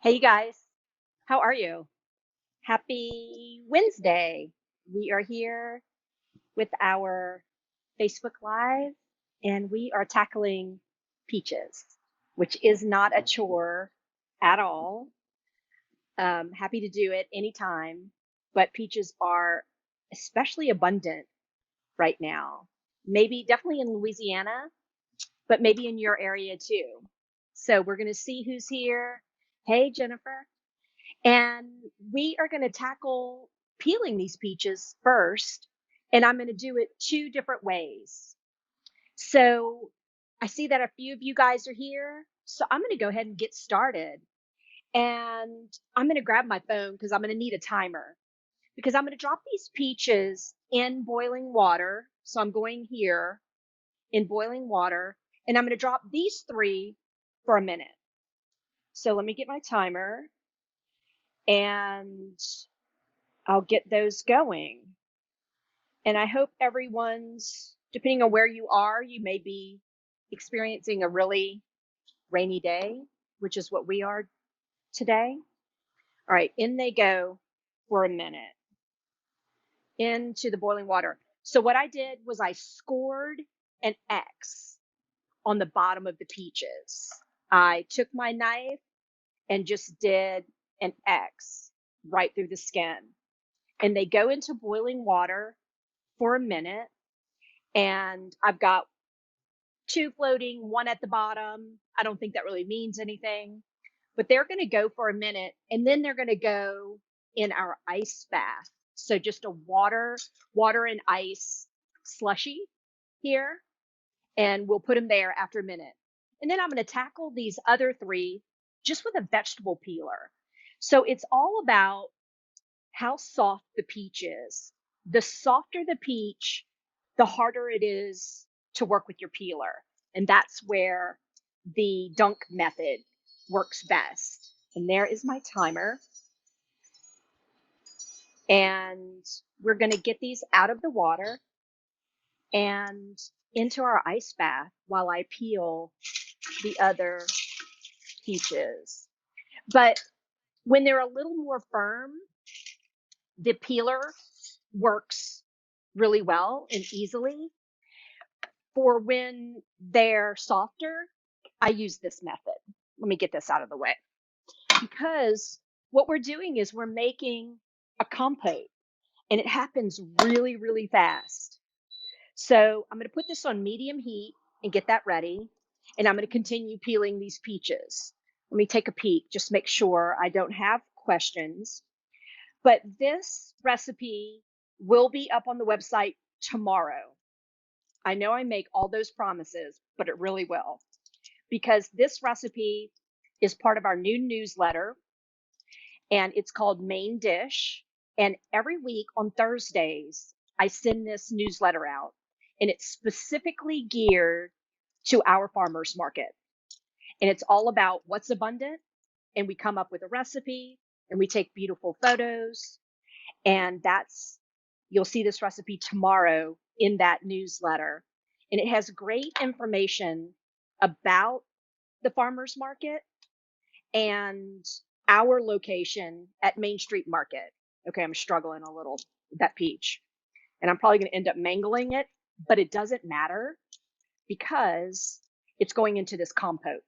Hey, you guys. How are you? Happy Wednesday. We are here with our Facebook Live and we are tackling peaches, which is not a chore at all. Happy to do it anytime, but peaches are especially abundant right now. Maybe definitely in Louisiana, but maybe in your area too. So we're going to see who's here. Hey, Jennifer. And we are going to tackle peeling these peaches first. And I'm going to do it two different ways. So I see that a few of you guys are here. So I'm going to go ahead and get started. And I'm going to grab my phone because I'm going to need a timer because I'm going to drop these peaches in boiling water. So I'm going here in boiling water and I'm going to drop these three for a minute. So let me get my timer and I'll get those going. And I hope everyone's, depending on where you are, you may be experiencing a really rainy day, which is what we are today. All right, in they go for a minute into the boiling water. So what I did was I scored an X on the bottom of the peaches. I took my knife and just did an X right through the skin. And they go into boiling water for a minute. And I've got two floating, one at the bottom. I don't think that really means anything, but they're going to go for a minute and then they're going to go in our ice bath. So just a water and ice slushy here, and we'll put them there after a minute. And then I'm going to tackle these other three just with a vegetable peeler. So it's all about how soft the peach is. The softer the peach, the harder it is to work with your peeler. And that's where the dunk method works best. And there is my timer. And we're going to get these out of the water and into our ice bath while I peel the other peaches. But when they're a little more firm, the peeler works really well and easily. For when they're softer, I use this method. Let me get this out of the way because what we're doing is we're making a compote and it happens really, really fast. So I'm going to put this on medium heat and get that ready. And I'm going to continue peeling these peaches. Let me take a peek, just make sure I don't have questions. But this recipe will be up on the website tomorrow. I know I make all those promises, but it really will because this recipe is part of our new newsletter and it's called Main Dish. And every week on Thursdays, I send this newsletter out and it's specifically geared to our farmers market. And it's all about what's abundant. And we come up with a recipe and we take beautiful photos. And you'll see this recipe tomorrow in that newsletter. And it has great information about the farmers market and our location at Main Street Market. Okay, I'm struggling a little with that peach. And I'm probably going to end up mangling it, but it doesn't matter because it's going into this compote.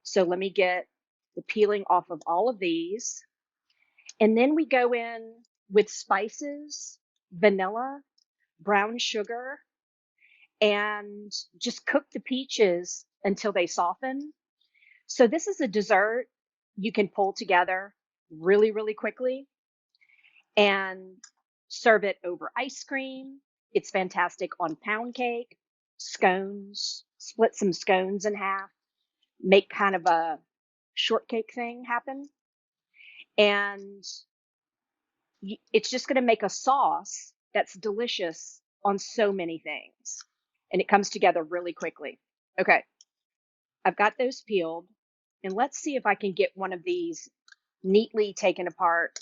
So let me get the peeling off of all of these. And then we go in with spices, vanilla, brown sugar, and just cook the peaches until they soften. So this is a dessert you can pull together really, really quickly and serve it over ice cream. It's fantastic on pound cake, scones, split some scones in half, make kind of a shortcake thing happen. And it's just going to make a sauce that's delicious on so many things. And it comes together really quickly. Okay, I've got those peeled. And let's see if I can get one of these neatly taken apart.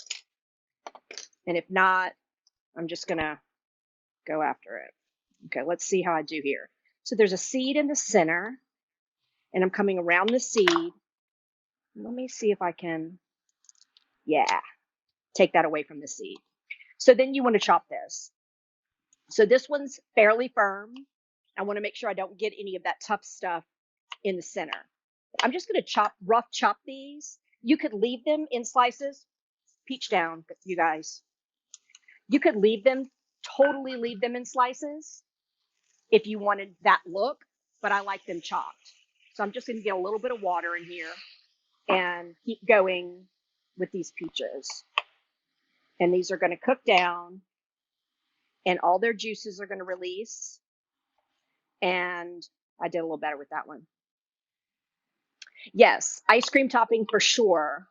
And if not, I'm just going to go after it. Okay, let's see how I do here. So there's a seed in the center, and I'm coming around the seed Let me see if I can, yeah, take that away from the seed. So then you want to chop this. So this one's fairly firm. I want to make sure I don't get any of that tough stuff in the center. I'm just going to rough chop these. You could leave them in slices. Peach down, you guys. You could totally leave them in slices if you wanted that look, but I like them chopped. So I'm just going to get a little bit of water in here and keep going with these peaches. And these are going to cook down and all their juices are going to release. And I did a little better with that one. Yes, ice cream topping for sure.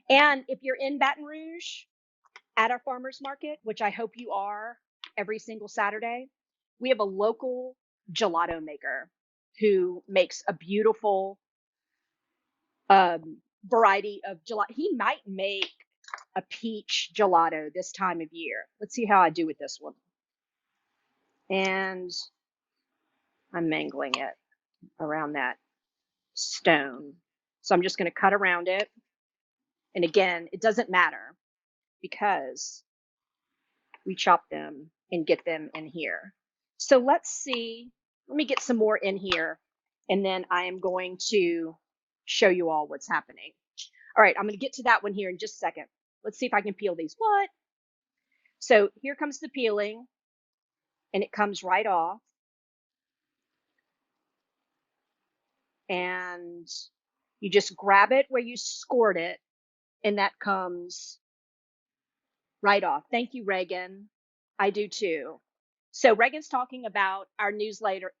And if you're in Baton Rouge at our farmers market, which I hope you are every single Saturday, we have a local gelato maker who makes a beautiful variety of gelato. He might make a peach gelato this time of year. Let's see how I do with this one. And I'm mangling it around that stone. So I'm just going to cut around it. And again, it doesn't matter because we chop them and get them in here. So let's see. Let me get some more in here. And then I am going to show you all what's happening. All right, I'm going to get to that one here in just a second. Let's see if I can peel these. What? So here comes the peeling, and it comes right off. And you just grab it where you scored it, and that comes right off. Thank you, Reagan. I do too. So Reagan's talking about our newsletter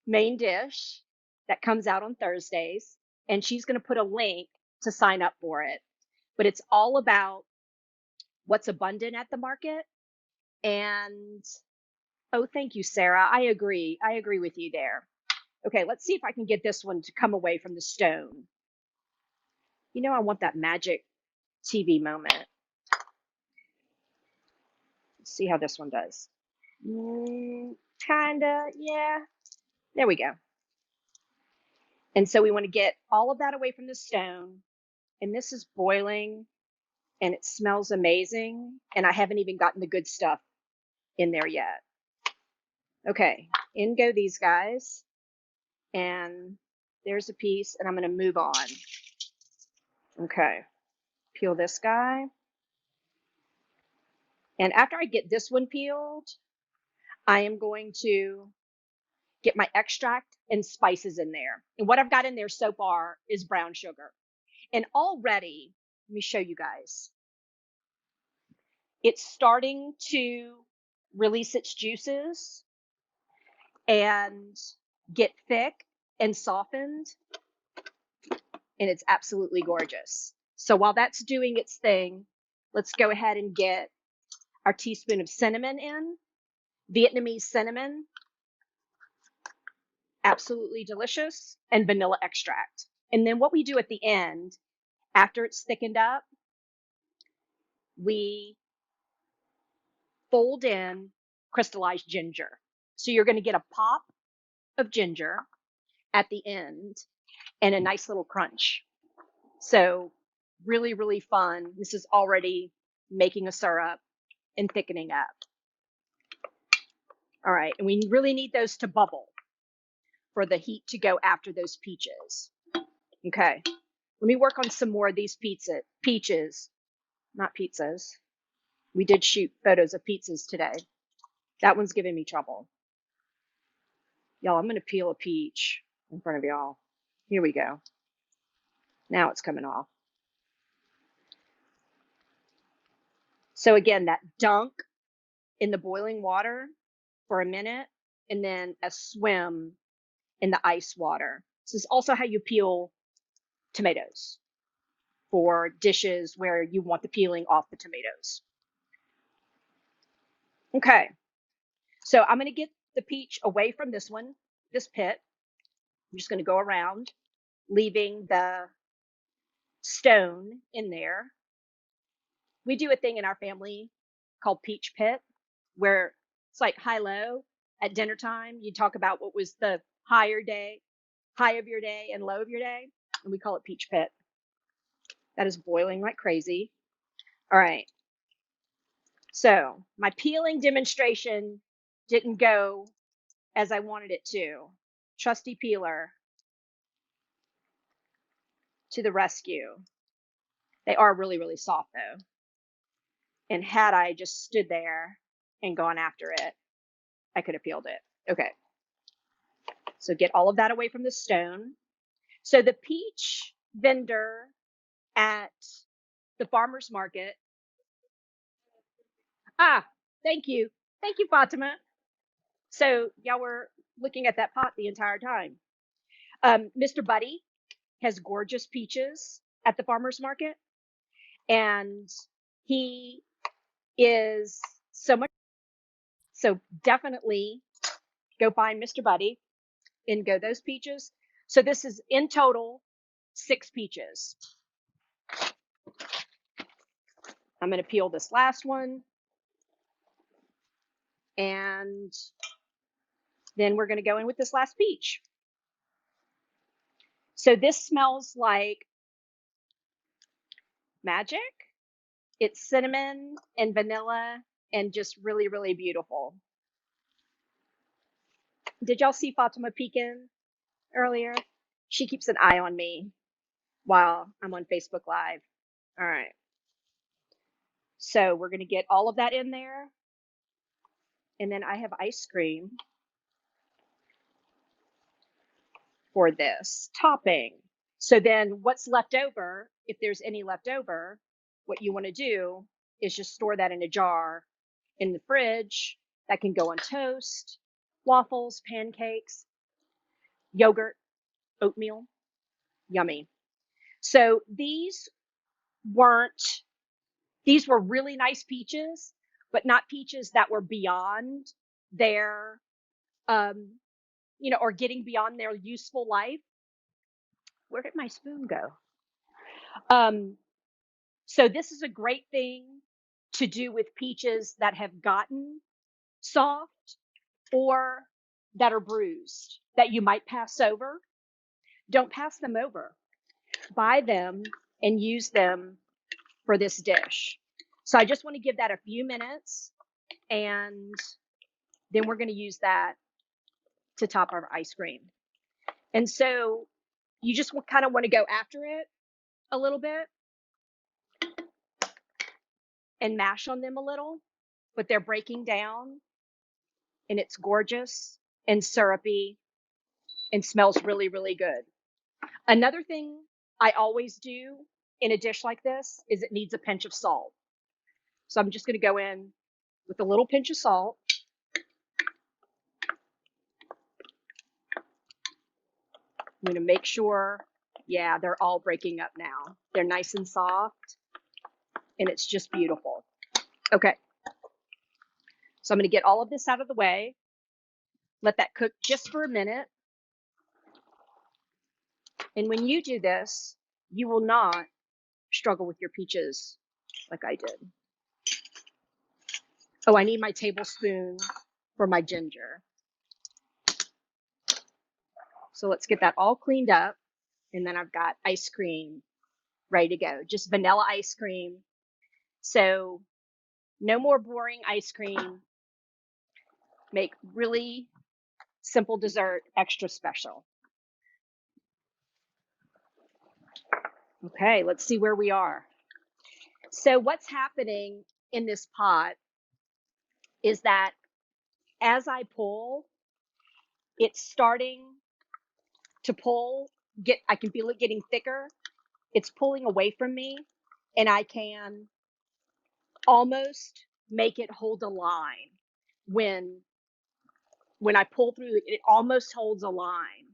main dish that comes out on Thursdays, and she's going to put a link to sign up for it. But it's all about what's abundant at the market. And oh, thank you, Sarah. I agree. I agree with you there. Okay, let's see if I can get this one to come away from the stone. You know, I want that magic TV moment. Let's see how this one does. Kinda, yeah. There we go. And so we want to get all of that away from the stone. And this is boiling and it smells amazing. And I haven't even gotten the good stuff in there yet. Okay, in go these guys. And there's a piece, and I'm going to move on. Okay, peel this guy. And after I get this one peeled, I am going to get my extract and spices in there. And what I've got in there so far is brown sugar. And already, let me show you guys. It's starting to release its juices and get thick and softened. And it's absolutely gorgeous. So while that's doing its thing, let's go ahead and get our teaspoon of cinnamon in. Vietnamese cinnamon, absolutely delicious, and vanilla extract. And then what we do at the end, after it's thickened up, we fold in crystallized ginger. So you're going to get a pop of ginger at the end and a nice little crunch. So really, really fun. This is already making a syrup and thickening up. All right, and we really need those to bubble for the heat to go after those peaches. Okay, let me work on some more of these peaches, not pizzas. We did shoot photos of pizzas today. That one's giving me trouble. Y'all, I'm going to peel a peach in front of y'all. Here we go. Now it's coming off. So again, that dunk in the boiling water for a minute and then a swim in the ice water. This is also how you peel tomatoes for dishes where you want the peeling off the tomatoes. Okay, so I'm going to get the peach away from this pit. I'm just going to go around, leaving the stone in there. We do a thing in our family called peach pit, where it's like high low at dinner time. You talk about what was the higher day, high of your day and low of your day, and we call it peach pit. That is boiling like crazy. All right. So my peeling demonstration didn't go as I wanted it to. Trusty peeler to the rescue. They are really, really soft though. And had I just stood there and gone after it, I could have peeled it. Okay. So get all of that away from the stone. So the peach vendor at the farmer's market. Ah, thank you. Thank you, Fatima. So y'all were looking at that pot the entire time. Mr. Buddy has gorgeous peaches at the farmer's market, and he is so much. So definitely go find Mr. Buddy and go those peaches. So this is in total 6 peaches. I'm going to peel this last one, and then we're going to go in with this last peach. So this smells like magic. It's cinnamon and vanilla and just really, really beautiful. Did y'all see Fatima peeking earlier? She keeps an eye on me while I'm on Facebook Live. All right. So we're going to get all of that in there. And then I have ice cream for this topping. So then what's left over, if there's any left over, what you want to do is just store that in a jar in the fridge. That can go on toast, waffles, pancakes, yogurt, oatmeal. Yummy. So these were really nice peaches, but not peaches that were beyond their, or getting beyond their useful life. Where did my spoon go? So this is a great thing to do with peaches that have gotten soft or that are bruised that you might pass over. Don't pass them over. Buy them and use them for this dish. So I just want to give that a few minutes, and then we're going to use that to top our ice cream. And so you just kind of want to go after it a little bit and mash on them a little, but they're breaking down, and it's gorgeous and syrupy and smells really, really good. Another thing I always do in a dish like this is it needs a pinch of salt. So I'm just going to go in with a little pinch of salt. I'm going to make sure, yeah, they're all breaking up now. They're nice and soft, and it's just beautiful. Okay. So I'm going to get all of this out of the way. Let that cook just for a minute. And when you do this, you will not struggle with your peaches like I did. Oh, I need my tablespoon for my ginger. So let's get that all cleaned up. And then I've got ice cream ready to go. Just vanilla ice cream. So no more boring ice cream. Make really simple dessert extra special. Okay, let's see where we are. So what's happening in this pot is that as I pull, it's starting to pull. I can feel it getting thicker. It's pulling away from me, and I can almost make it hold a line. When I pull through, it almost holds a line.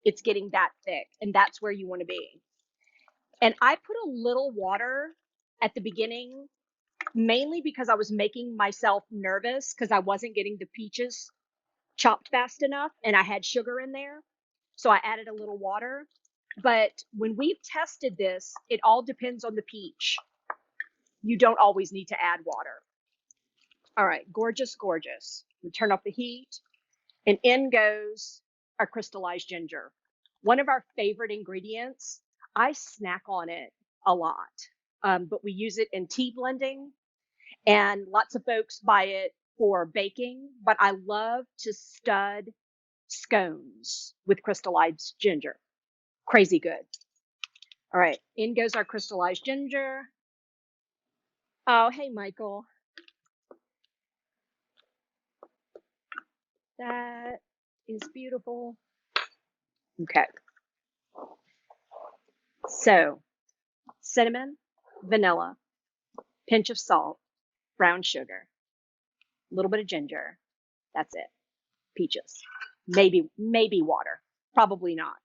It's getting that thick, and that's where you want to be. And I put a little water at the beginning, mainly because I was making myself nervous because I wasn't getting the peaches chopped fast enough, and I had sugar in there. So I added a little water. But when we've tested this, it all depends on the peach. You don't always need to add water. All right, gorgeous, gorgeous. We turn off the heat, and in goes our crystallized ginger. One of our favorite ingredients. I snack on it a lot, but we use it in tea blending, and lots of folks buy it for baking. But I love to stud scones with crystallized ginger. Crazy good. All right, in goes our crystallized ginger. Oh, hey, Michael. That is beautiful. Okay. So, cinnamon, vanilla, pinch of salt, brown sugar, a little bit of ginger. That's it. Peaches. Maybe water. Probably not.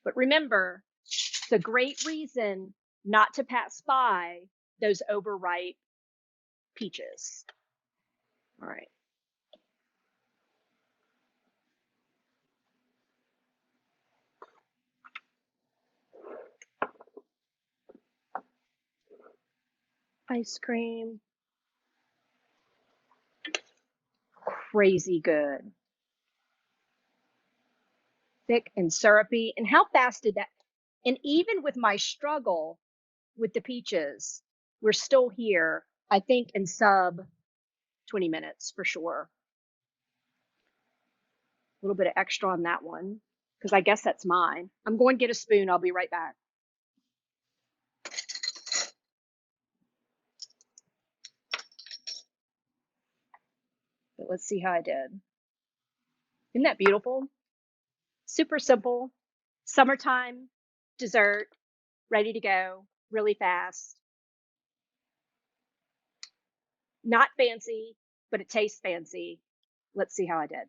But remember, the great reason not to pass by those overripe peaches. All right. Ice cream. Crazy good. Thick and syrupy. And how fast did that? And even with my struggle with the peaches, we're still here, I think, in sub 20 minutes for sure. A little bit of extra on that one, because I guess that's mine. I'm going to get a spoon. I'll be right back. But let's see how I did. Isn't that beautiful? Super simple. Summertime dessert, ready to go, really fast. Not fancy, but it tastes fancy. Let's see how I did.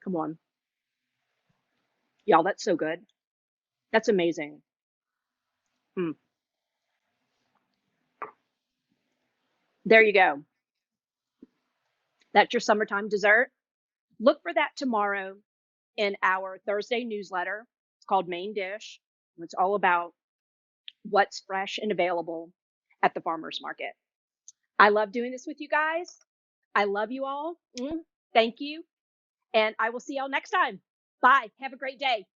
Come on. Y'all, that's so good. That's amazing. Mm. There you go. That's your summertime dessert. Look for that tomorrow in our Thursday newsletter. It's called Main Dish. It's all about what's fresh and available at the farmer's market. I love doing this with you guys. I love you all. Thank you. And I will see y'all next time. Bye. Have a great day.